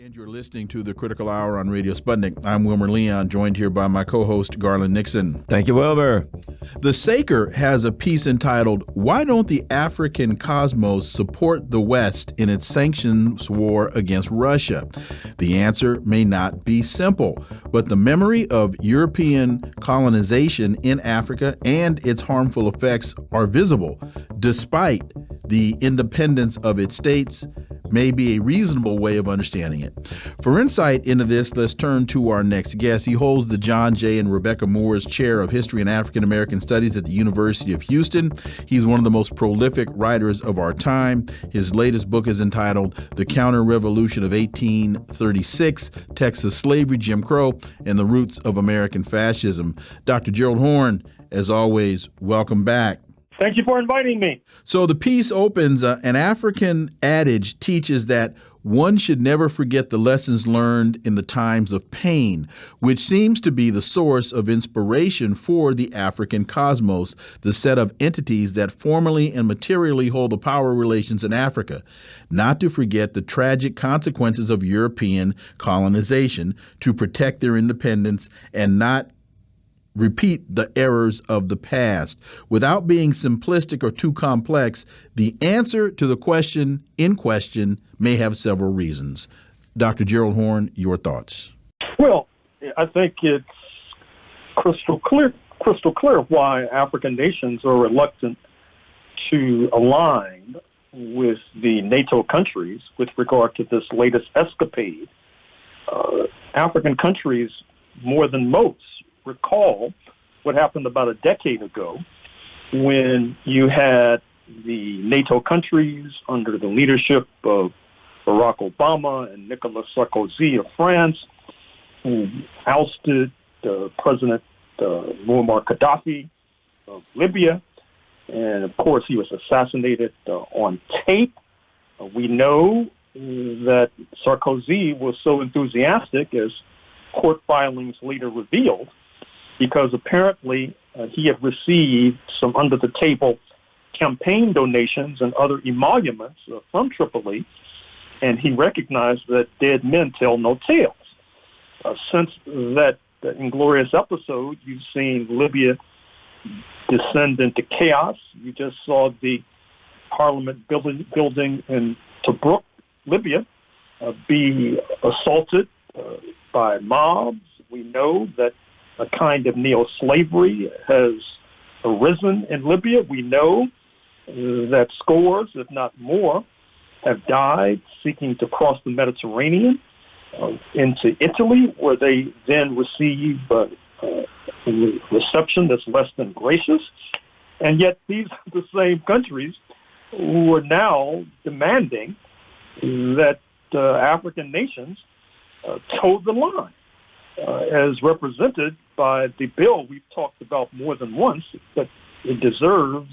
And you're listening to the Critical Hour on Radio Sputnik. I'm Wilmer Leon, joined here by my co-host, Garland Nixon. Thank you, Wilmer. The Saker has a piece entitled, "Why Don't the African Cosmos Support the West in its Sanctions War Against Russia?" The answer may not be simple, but the memory of European colonization in Africa and its harmful effects are visible, despite the independence of its states may be a reasonable way of understanding it. For insight into this, let's turn to our next guest. He holds the John J. and Rebecca Moore's Chair of History and African American Studies at the University of Houston. He's one of the most prolific writers of our time. His latest book is entitled The Counter-Revolution of 1836, Texas Slavery, Jim Crow, and the Roots of American Fascism. Dr. Gerald Horne, as always, welcome back. Thank you for inviting me. So the piece opens, an African adage teaches that one should never forget the lessons learned in the times of pain, which seems to be the source of inspiration for the African cosmos, the set of entities that formally and materially hold the power relations in Africa. Not to forget the tragic consequences of European colonization to protect their independence and not repeat the errors of the past. Without being simplistic or too complex, the answer to the question in question may have several reasons. Dr. Gerald Horne, your thoughts. Well, I think it's crystal clear why African nations are reluctant to align with the NATO countries with regard to this latest escapade. African countries, more than most, recall what happened about a decade ago when you had the NATO countries under the leadership of Barack Obama and Nicolas Sarkozy of France, who ousted President Muammar Gaddafi of Libya. And, of course, he was assassinated on tape. We know that Sarkozy was so enthusiastic, as court filings later revealed, because apparently he had received some under-the-table campaign donations and other emoluments from Tripoli, and he recognized that dead men tell no tales. Since that inglorious episode, you've seen Libya descend into chaos. You just saw the parliament building in Tobruk, Libya, be assaulted by mobs. We know that a kind of neo-slavery has arisen in Libya. We know that scores, if not more, have died seeking to cross the Mediterranean into Italy, where they then receive a reception that's less than gracious. And yet these are the same countries who are now demanding that African nations toe the line, as represented by the bill we've talked about more than once, but it deserves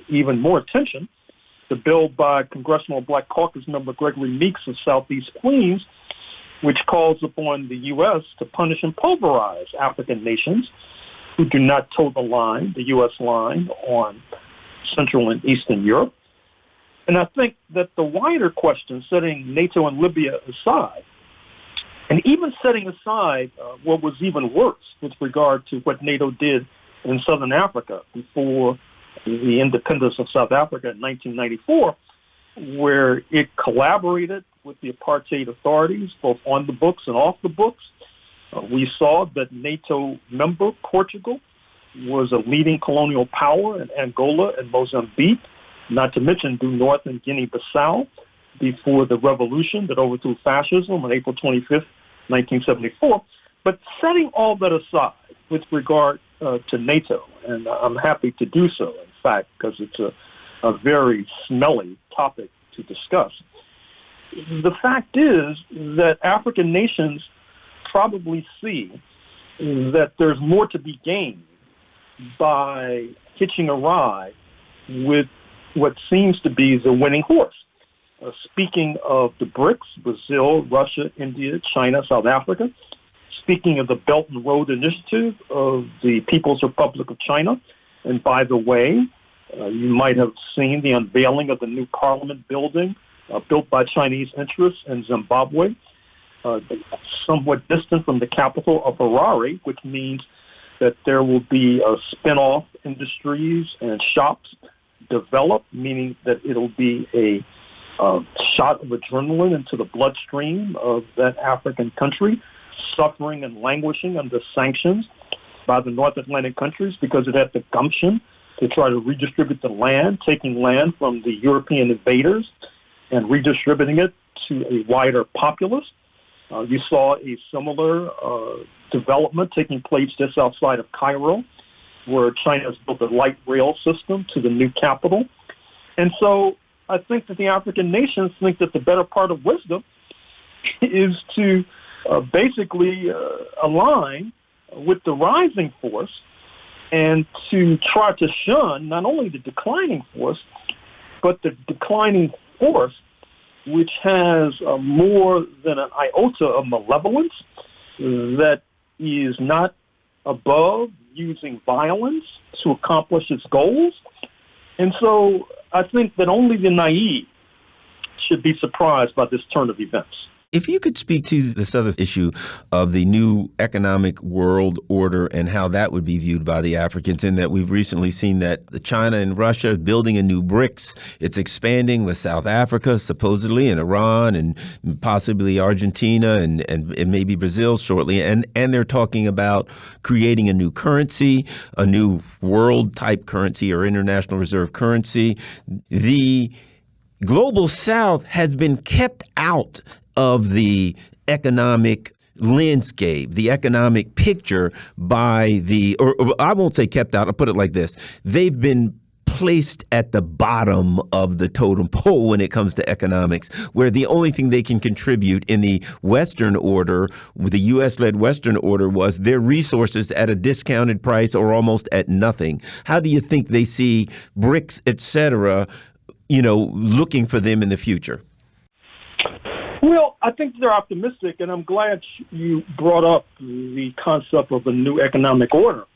even more attention, the bill by Congressional Black Caucus member Gregory Meeks of Southeast Queens, which calls upon the U.S. to punish and pulverize African nations who do not toe the line, the U.S. line, on Central and Eastern Europe. And I think that the wider question, setting NATO and Libya aside, and even setting aside what was even worse with regard to what NATO did in Southern Africa before the independence of South Africa in 1994, where it collaborated with the apartheid authorities, both on the books and off the books. We saw that NATO member Portugal was a leading colonial power in Angola and Mozambique, not to mention due north in Guinea-Bissau, before the revolution that overthrew fascism on April 25th, 1974. But setting all that aside with regard to NATO, and I'm happy to do so, in fact, because it's a very smelly topic to discuss. The fact is that African nations probably see that there's more to be gained by hitching a ride with what seems to be the winning horse. Speaking of the BRICS, Brazil, Russia, India, China, South Africa. Speaking of the Belt and Road Initiative of the People's Republic of China. And by the way, you might have seen the unveiling of the new parliament building built by Chinese interests in Zimbabwe. somewhat distant from the capital of Harare, which means that there will be spin-off industries and shops developed, meaning that it'll be a shot of adrenaline into the bloodstream of that African country, suffering and languishing under sanctions by the North Atlantic countries because it had the gumption to try to redistribute the land, taking land from the European invaders and redistributing it to a wider populace. You saw a similar development taking place just outside of Cairo, where China has built a light rail system to the new capital. And so I think that the African nations think that the better part of wisdom is to basically align with the rising force and to try to shun not only the declining force, but the declining force which has more than an iota of malevolence, that is not above using violence to accomplish its goals. And so I think that only the naive should be surprised by this turn of events. If you could speak to this other issue of the new economic world order and how that would be viewed by the Africans, in that we've recently seen that China and Russia are building a new BRICS. It's expanding with South Africa, supposedly, and Iran, and possibly Argentina, and maybe Brazil shortly. And they're talking about creating a new currency, a new world-type currency or international reserve currency. The Global South has been kept out of the economic landscape, the economic picture by or I won't say kept out, I'll put it like this. They've been placed at the bottom of the totem pole when it comes to economics, where the only thing they can contribute in the Western order, the U.S.-led Western order, was their resources at a discounted price or almost at nothing. How do you think they see BRICS, et cetera, looking for them in the future? Well, I think they're optimistic, and I'm glad you brought up the concept of a new economic order,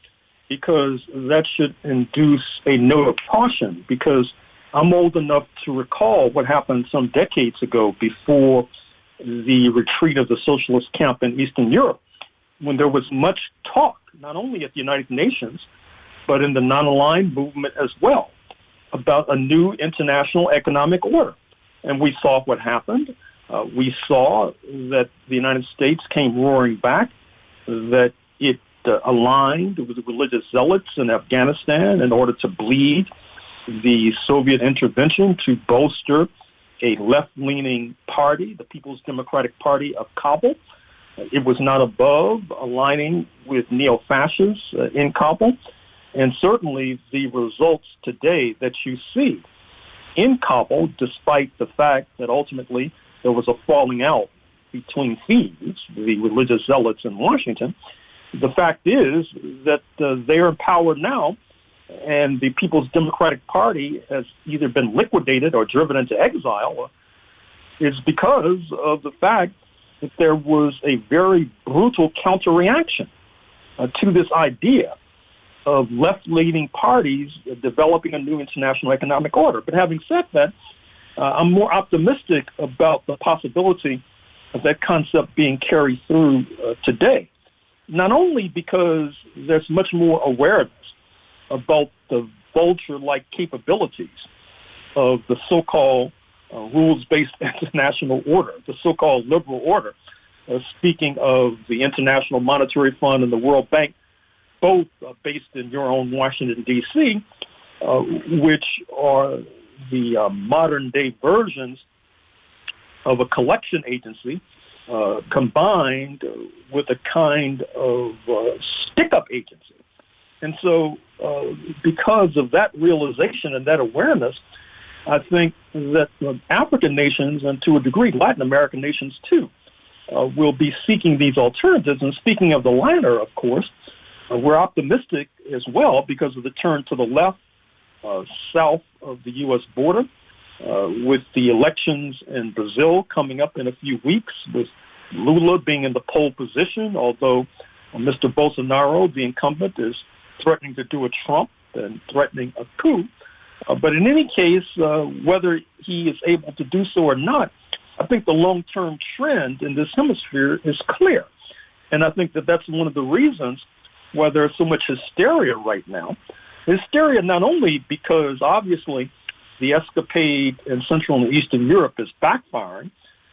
because that should induce a note of caution, because I'm old enough to recall what happened some decades ago before the retreat of the socialist camp in Eastern Europe, when there was much talk, not only at the United Nations, but in the non-aligned movement as well, about a new international economic order. And we saw what happened. We saw that the United States came roaring back, that it aligned with the religious zealots in Afghanistan in order to bleed the Soviet intervention to bolster a left-leaning party, the People's Democratic Party of Kabul. It was not above aligning with neo-fascists in Kabul. And certainly the results today that you see in Kabul, despite the fact that ultimately there was a falling out between thieves, the religious zealots in Washington, the fact is that they are in power now, and the People's Democratic Party has either been liquidated or driven into exile, is because of the fact that there was a very brutal counter-reaction to this idea of left-leaning parties developing a new international economic order. But having said that, I'm more optimistic about the possibility of that concept being carried through today, not only because there's much more awareness about the vulture-like capabilities of the so-called rules-based international order, the so-called liberal order, speaking of the International Monetary Fund and the World Bank, both based in your own Washington, D.C., which are the modern-day versions of a collection agency combined with a kind of stick-up agency. And so because of that realization and that awareness, I think that African nations, and to a degree Latin American nations too, will be seeking these alternatives. And speaking of the latter, of course, we're optimistic as well because of the turn to the left, south of the U.S. border, with the elections in Brazil coming up in a few weeks, with Lula being in the pole position, although Mr. Bolsonaro, the incumbent, is threatening to do a Trump and threatening a coup. But in any case, whether he is able to do so or not, I think the long-term trend in this hemisphere is clear. And I think that that's one of the reasons why there's so much hysteria right now. Hysteria not only because, obviously, the escapade in Central and Eastern Europe is backfiring.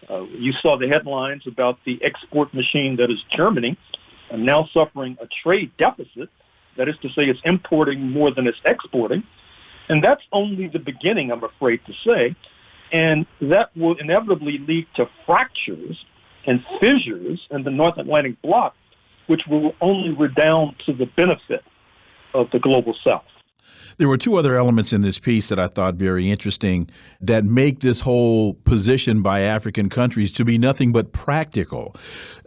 You saw the headlines about the export machine that is Germany, now suffering a trade deficit. That is to say, it's importing more than it's exporting. And that's only the beginning, I'm afraid to say. And that will inevitably lead to fractures and fissures in the North Atlantic bloc, which will only redound to the benefit of the global South. There were two other elements in this piece that I thought very interesting that make this whole position by African countries to be nothing but practical.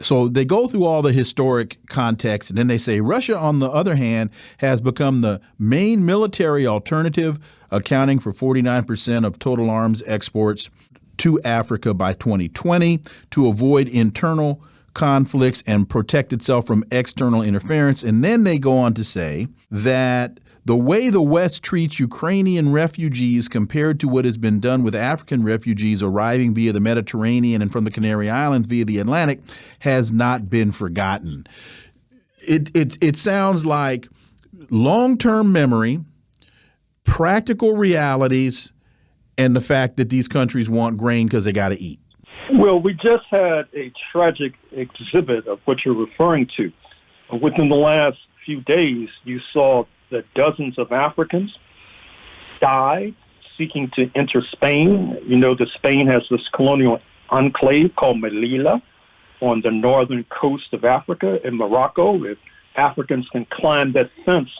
So they go through all the historic context, and then they say Russia, on the other hand, has become the main military alternative, accounting for 49% of total arms exports to Africa by 2020 to avoid internal conflicts and protect itself from external interference. And then they go on to say that the way the West treats Ukrainian refugees compared to what has been done with African refugees arriving via the Mediterranean and from the Canary Islands via the Atlantic has not been forgotten. It sounds like long-term memory, practical realities, and the fact that these countries want grain because they got to eat. Well, we just had a tragic exhibit of what you're referring to. Within the last few days, you saw that dozens of Africans died seeking to enter Spain. You know that Spain has this colonial enclave called Melilla on the northern coast of Africa in Morocco. If Africans can climb that fence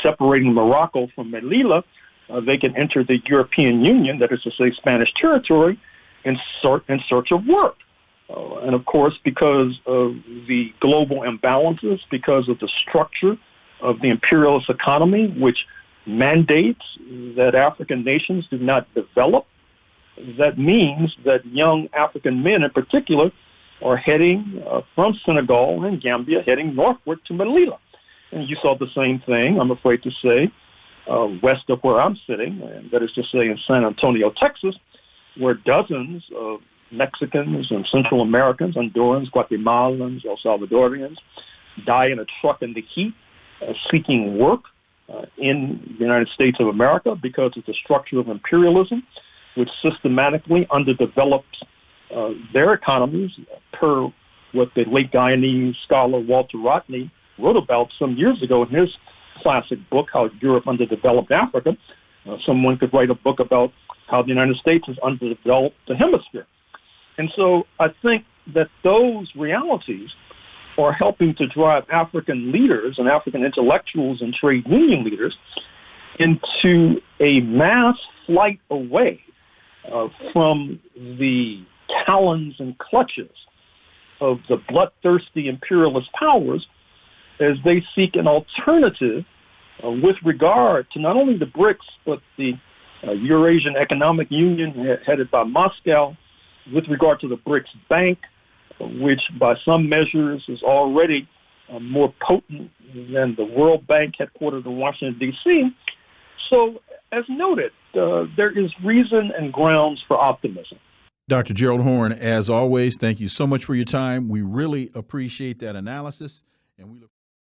separating Morocco from Melilla, they can enter the European Union, that is to say Spanish territory, in search of work. And of course, because of the global imbalances, because of the structure of the imperialist economy, which mandates that African nations do not develop, that means that young African men in particular are heading from Senegal and Gambia, heading northward to Melilla. And you saw the same thing, I'm afraid to say, west of where I'm sitting, and that is to say in San Antonio, Texas, where dozens of Mexicans and Central Americans, Hondurans, Guatemalans, El Salvadorians die in a truck in the heat seeking work in the United States of America because of the structure of imperialism, which systematically underdevelops their economies per what the late Guyanese scholar Walter Rodney wrote about some years ago in his classic book, How Europe Underdeveloped Africa. Someone could write a book about how the United States has underdeveloped the hemisphere. And so I think that those realities are helping to drive African leaders and African intellectuals and trade union leaders into a mass flight away from the talons and clutches of the bloodthirsty imperialist powers as they seek an alternative with regard to not only the BRICS, but the Eurasian Economic Union headed by Moscow, with regard to the BRICS Bank, which by some measures is already more potent than the World Bank headquartered in Washington, D.C. So, as noted, there is reason and grounds for optimism. Dr. Gerald Horne, as always, thank you so much for your time. We really appreciate that analysis, and we look